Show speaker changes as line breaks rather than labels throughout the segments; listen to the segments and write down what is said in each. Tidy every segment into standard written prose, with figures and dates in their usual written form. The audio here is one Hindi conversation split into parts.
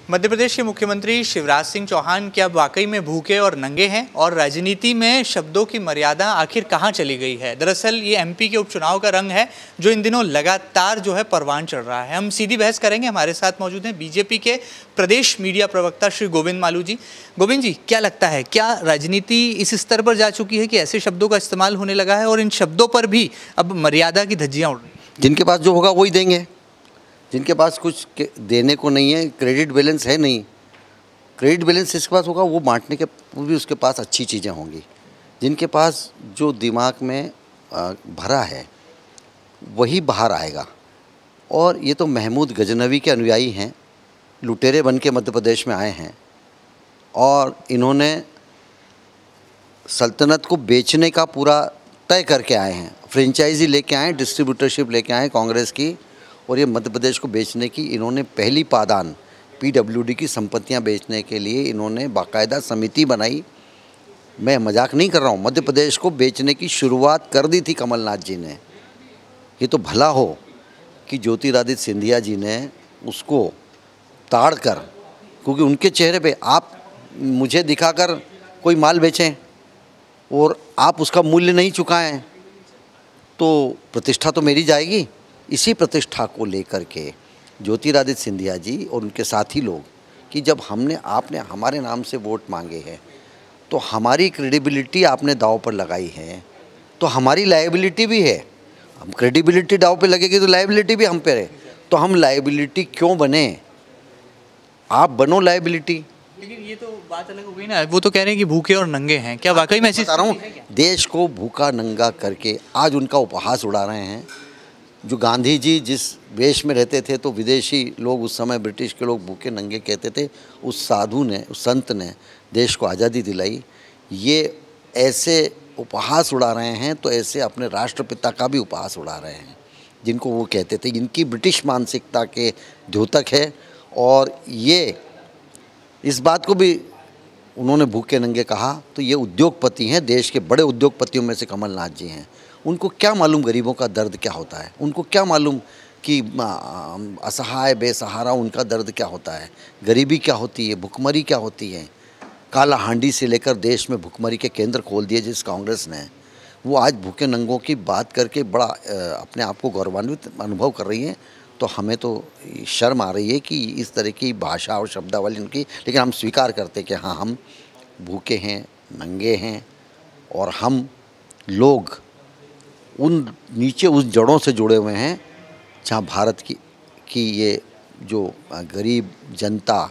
मध्य प्रदेश के मुख्यमंत्री शिवराज सिंह चौहान क्या वाकई में भूखे और नंगे हैं और राजनीति में शब्दों की मर्यादा आखिर कहां चली गई है। दरअसल ये एमपी के उपचुनाव का रंग है जो इन दिनों लगातार परवान चढ़ रहा है। हम सीधी बहस करेंगे। हमारे साथ मौजूद हैं बीजेपी के प्रदेश मीडिया प्रवक्ता श्री गोविंद मालू जी। गोविंद जी, क्या लगता है, क्या राजनीति इस स्तर पर जा चुकी है कि ऐसे शब्दों का इस्तेमाल होने लगा है और इन शब्दों पर भी अब मर्यादा की धज्जियाँ उड़ रही हैं?
जिनके पास जो होगा वही देंगे, जिनके पास कुछ देने को नहीं है, क्रेडिट बैलेंस है नहीं, क्रेडिट बैलेंस जिसके पास होगा वो बांटने के भी उसके पास अच्छी चीज़ें होंगी। जिनके पास जो दिमाग में भरा है वही बाहर आएगा। और ये तो महमूद गजनवी के अनुयायी हैं, लुटेरे बन के मध्य प्रदेश में आए हैं और इन्होंने सल्तनत को बेचने का पूरा तय करके आए हैं। फ्रेंचाइजी लेके आए, डिस्ट्रीब्यूटरशिप लेके आए कांग्रेस की, और ये मध्य प्रदेश को बेचने की इन्होंने पहली पादान पीडब्ल्यूडी की संपत्तियां बेचने के लिए इन्होंने बाकायदा समिति बनाई। मैं मजाक नहीं कर रहा हूँ, मध्य प्रदेश को बेचने की शुरुआत कर दी थी कमलनाथ जी ने। ये तो भला हो कि ज्योतिरादित्य सिंधिया जी ने उसको ताड़ कर, क्योंकि उनके चेहरे पे आप मुझे दिखाकर कोई माल बेचें और आप उसका मूल्य नहीं चुकाएं तो प्रतिष्ठा तो मेरी जाएगी। इसी प्रतिष्ठा को लेकर के ज्योतिरादित्य सिंधिया जी और उनके साथी लोग कि जब आपने हमारे नाम से वोट मांगे हैं तो हमारी क्रेडिबिलिटी आपने दांव पर लगाई है, तो हमारी लायबिलिटी भी है। हम क्रेडिबिलिटी दांव पे लगेगी तो लायबिलिटी भी हम पे है, तो हम लायबिलिटी क्यों बने? आप बनो लायबिलिटी।
लेकिन ये तो बात अलग हो गई ना। वो तो कह रहे हैं कि भूखे और नंगे हैं। क्या वाकई में ऐसी
बता रहा हूँ? देश को भूखा नंगा करके आज उनका उपहास उड़ा रहे हैं। जो गांधी जी जिस वेश में रहते थे तो विदेशी लोग उस समय ब्रिटिश के लोग भूखे नंगे कहते थे, उस साधु ने, उस संत ने देश को आज़ादी दिलाई। ये ऐसे उपहास उड़ा रहे हैं तो ऐसे अपने राष्ट्रपिता का भी उपहास उड़ा रहे हैं जिनको वो कहते थे। इनकी ब्रिटिश मानसिकता के द्योतक है और ये इस बात को भी उन्होंने भूखे नंगे कहा। तो ये उद्योगपति हैं, देश के बड़े उद्योगपतियों में से कमलनाथ जी हैं। उनको क्या मालूम गरीबों का दर्द क्या होता है? उनको क्या मालूम कि असहाय बेसहारा उनका दर्द क्या होता है, गरीबी क्या होती है, भुखमरी क्या होती है। काला हांडी से लेकर देश में भुखमरी के केंद्र खोल दिए जिस कांग्रेस ने, वो आज भूखे नंगों की बात करके बड़ा अपने आप को गौरवान्वित अनुभव कर रही है। तो हमें तो शर्म आ रही है कि इस तरह की भाषा और शब्दावली उनकी। लेकिन हम स्वीकार करते कि हाँ, हम भूखे हैं, नंगे हैं और हम लोग उन नीचे उस जड़ों से जुड़े हुए हैं जहाँ भारत की ये जो गरीब जनता,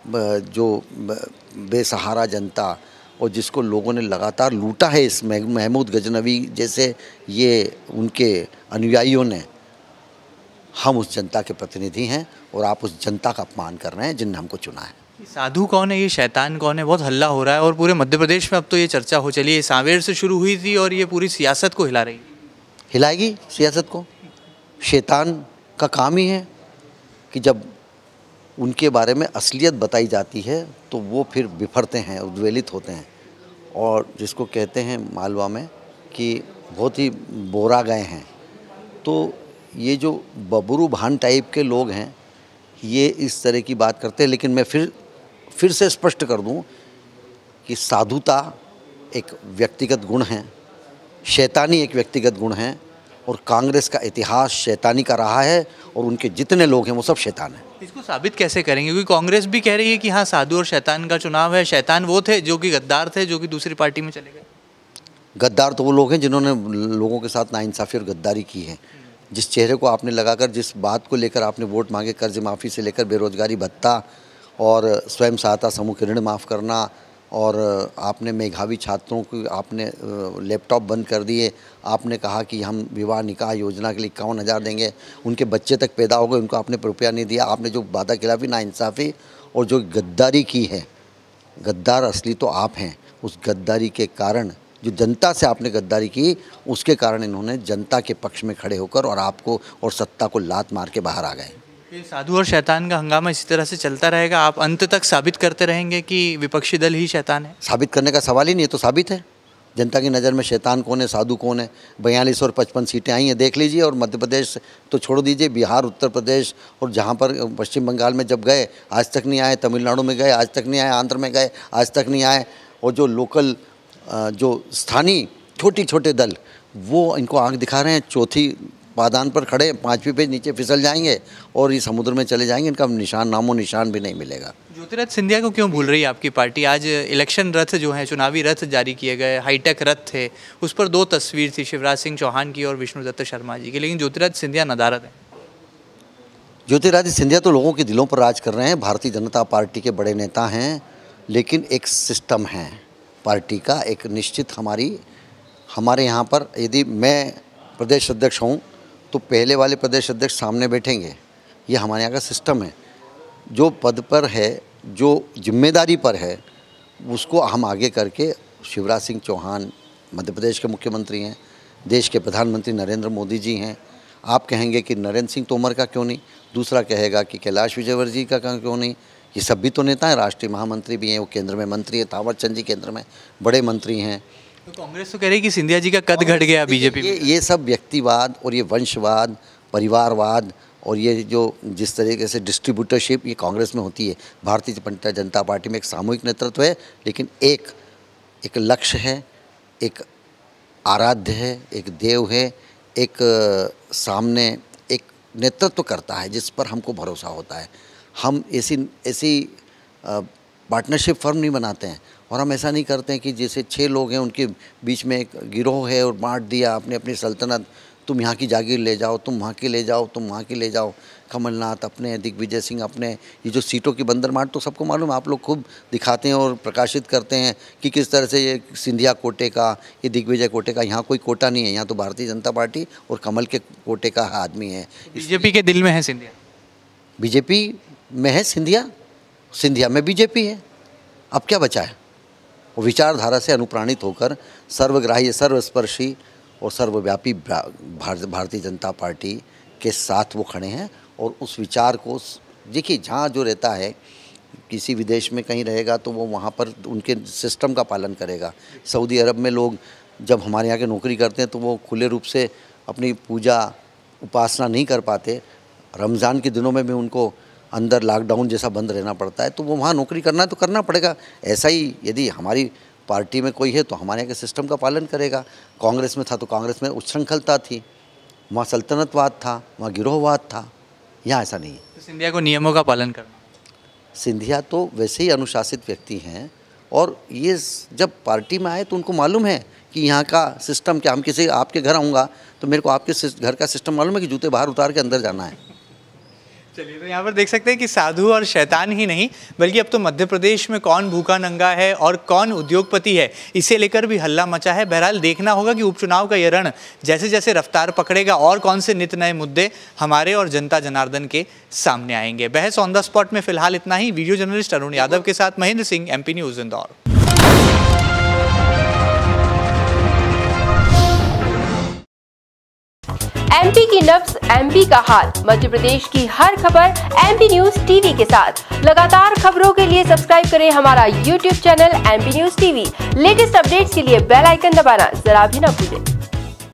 जो बेसहारा जनता और जिसको लोगों ने लगातार लूटा है, इस महमूद गजनवी जैसे ये उनके अनुयायियों ने, हम उस जनता के प्रतिनिधि हैं और आप उस जनता का अपमान कर रहे हैं जिनने हमको चुना है।
साधु कौन है, ये शैतान कौन है? बहुत हल्ला हो रहा है और पूरे मध्य प्रदेश में अब तो ये चर्चा हो चली है। सांवेर से शुरू हुई थी और ये पूरी सियासत को हिला रही है।
हिलाएगी सियासत को। शैतान का काम ही है कि जब उनके बारे में असलियत बताई जाती है तो वो फिर बिफरते हैं, उद्वेलित होते हैं और जिसको कहते हैं मालवा में कि बहुत ही बोरा गए हैं। तो ये जो बबरू भान टाइप के लोग हैं ये इस तरह की बात करते हैं। लेकिन मैं फिर से स्पष्ट कर दूं कि साधुता एक व्यक्तिगत गुण है, शैतानी एक व्यक्तिगत गुण है और कांग्रेस का इतिहास शैतानी का रहा है और उनके जितने लोग हैं वो सब शैतान हैं।
इसको साबित कैसे करेंगे? क्योंकि कांग्रेस भी कह रही है कि हाँ, साधु और शैतान का चुनाव है। शैतान वो थे जो कि गद्दार थे, जो कि दूसरी पार्टी में चले गए।
गद्दार तो वो लोग हैं जिन्होंने लोगों के साथ नाइंसाफ़ी और गद्दारी की है। जिस चेहरे को आपने लगाकर, जिस बात को लेकर आपने वोट मांगे, कर्ज माफ़ी से लेकर बेरोजगारी भत्ता और स्वयं सहायता समूह के ऋण माफ़ करना, और आपने मेधावी छात्रों को आपने लैपटॉप बंद कर दिए। आपने कहा कि हम विवाह निकाह योजना के लिए 51,000 देंगे, उनके बच्चे तक पैदा हो गए, उनको आपने रुपया नहीं दिया। आपने जो वादा खिलाफी, नाइंसाफ़ी और जो गद्दारी की है, गद्दार असली तो आप हैं। उस गद्दारी के कारण, जो जनता से आपने गद्दारी की, उसके कारण इन्होंने जनता के पक्ष में खड़े होकर और आपको और सत्ता को लात मार के बाहर आ गए।
साधु और शैतान का हंगामा इसी तरह से चलता रहेगा? आप अंत तक साबित करते रहेंगे कि विपक्षी दल ही शैतान है?
साबित करने का सवाल ही नहीं है, तो साबित है। जनता की नज़र में शैतान कौन है, साधु कौन है। 42 और 55 सीटें आई हैं, देख लीजिए। और मध्य प्रदेश तो छोड़ दीजिए, बिहार, उत्तर प्रदेश और जहाँ पर पश्चिम बंगाल में जब गए आज तक नहीं आए, तमिलनाडु में गए आज तक नहीं आए, आंध्र में गए आज तक नहीं आए। और जो लोकल जो स्थानीय छोटे दल वो इनको आंख दिखा रहे हैं। चौथी पादान पर खड़े, 5वीं पे नीचे फिसल जाएंगे और ये समुद्र में चले जाएंगे। इनका निशान, नामो निशान भी नहीं मिलेगा।
ज्योतिरादित्य सिंधिया को क्यों भूल रही है आपकी पार्टी? आज इलेक्शन रथ जो है, चुनावी रथ जारी किए गए, हाईटेक रथ थे, उस पर 2 तस्वीर थी, शिवराज सिंह चौहान की और विष्णुदत्त शर्मा जी की, लेकिन ज्योतिरादित्य सिंधिया नदारद है।
ज्योतिरादित्य सिंधिया तो लोगों के दिलों पर राज कर रहे हैं, भारतीय जनता पार्टी के बड़े नेता हैं, लेकिन एक सिस्टम है पार्टी का, एक निश्चित हमारे यहाँ पर यदि मैं प्रदेश अध्यक्ष हूँ तो पहले वाले प्रदेश अध्यक्ष सामने बैठेंगे। ये हमारे यहाँ का सिस्टम है। जो पद पर है, जो जिम्मेदारी पर है, उसको हम आगे करके, शिवराज सिंह चौहान मध्य प्रदेश के मुख्यमंत्री हैं, देश के प्रधानमंत्री नरेंद्र मोदी जी हैं। आप कहेंगे कि नरेंद्र सिंह तोमर का क्यों नहीं, दूसरा कहेगा कि कैलाश विजयवर्गीय का क्यों नहीं। ये सब भी तो नेता हैं, राष्ट्रीय महामंत्री भी हैं, वो केंद्र में मंत्री है, थावर चंद जी केंद्र में बड़े मंत्री हैं।
तो कांग्रेस तो कह रही है कि सिंधिया जी का कद घट गया बीजेपी में।
ये सब व्यक्तिवाद और ये वंशवाद, परिवारवाद और ये जो जिस तरीके से डिस्ट्रीब्यूटरशिप ये कांग्रेस में होती है, भारतीय जनता पार्टी में एक सामूहिक नेतृत्व है, लेकिन एक लक्ष्य है, एक आराध्य है, एक देव है, एक सामने एक नेतृत्व करता है जिस पर हमको भरोसा होता है। हम ऐसी पार्टनरशिप फर्म नहीं बनाते हैं और हम ऐसा नहीं करते हैं कि जैसे 6 लोग हैं उनके बीच में एक गिरोह है और बांट दिया अपनी अपनी सल्तनत, तुम यहाँ की जागीर ले जाओ, तुम वहाँ की ले जाओ, तुम वहाँ की ले जाओ। कमलनाथ अपने, दिग्विजय सिंह अपने, ये जो सीटों की बंदरमाट तो सबको मालूम है, आप लोग खूब दिखाते हैं और प्रकाशित करते हैं कि किस तरह से ये सिंधिया कोटे का, ये दिग्विजय कोटे का। यहाँ कोई कोटा नहीं है, यहाँ तो भारतीय जनता पार्टी और कमल के कोटे का आदमी है।
बीजेपी के दिल में है सिंधिया,
बीजेपी में है सिंधिया, सिंधिया में बीजेपी है। अब क्या बचा है? वो विचारधारा से अनुप्राणित होकर सर्वग्राही, सर्वस्पर्शी और सर्वव्यापी भारतीय जनता पार्टी के साथ वो खड़े हैं। और उस विचार को देखिए, जहाँ जो रहता है, किसी विदेश में कहीं रहेगा तो वो वहाँ पर उनके सिस्टम का पालन करेगा। सऊदी अरब में लोग जब हमारे यहाँ के नौकरी करते हैं तो वो खुले रूप से अपनी पूजा उपासना नहीं कर पाते। रमज़ान के दिनों में भी उनको अंदर लॉकडाउन जैसा बंद रहना पड़ता है, तो वो वहाँ नौकरी करना है तो करना पड़ेगा। ऐसा ही यदि हमारी पार्टी में कोई है तो हमारे यहाँ के सिस्टम का पालन करेगा। कांग्रेस में था तो कांग्रेस में उच्छृंखलता थी, वहाँ सल्तनतवाद था, वहाँ गिरोहवाद था, यहाँ ऐसा नहीं है।
तो सिंधिया को नियमों का पालन करना,
सिंधिया तो वैसे ही अनुशासित व्यक्ति हैं और ये जब पार्टी में आए तो उनको मालूम है कि यहाँ का सिस्टम क्या। हम किसी आपके घर आऊँगा तो मेरे को आपके घर का सिस्टम मालूम है कि जूते बाहर उतार के अंदर जाना है।
चलिए, तो यहाँ पर देख सकते हैं कि साधु और शैतान ही नहीं, बल्कि अब तो मध्य प्रदेश में कौन भूखा नंगा है और कौन उद्योगपति है, इसे लेकर भी हल्ला मचा है। बहरहाल देखना होगा कि उपचुनाव का यह रण जैसे जैसे रफ्तार पकड़ेगा और कौन से नित नए मुद्दे हमारे और जनता जनार्दन के सामने आएंगे। बहस ऑन द स्पॉट में फिलहाल इतना ही। वीडियो जर्नलिस्ट अरुण यादव के साथ Mahendra Singh, MP news Indore.
MP की नब्ज, MP का हाल, मध्य प्रदेश की हर खबर MP न्यूज़ TV के साथ। लगातार खबरों के लिए सब्सक्राइब करें हमारा YouTube channel MP news TV। Latest updates के लिए बेल आइकन दबाना जरा भी न भूलें।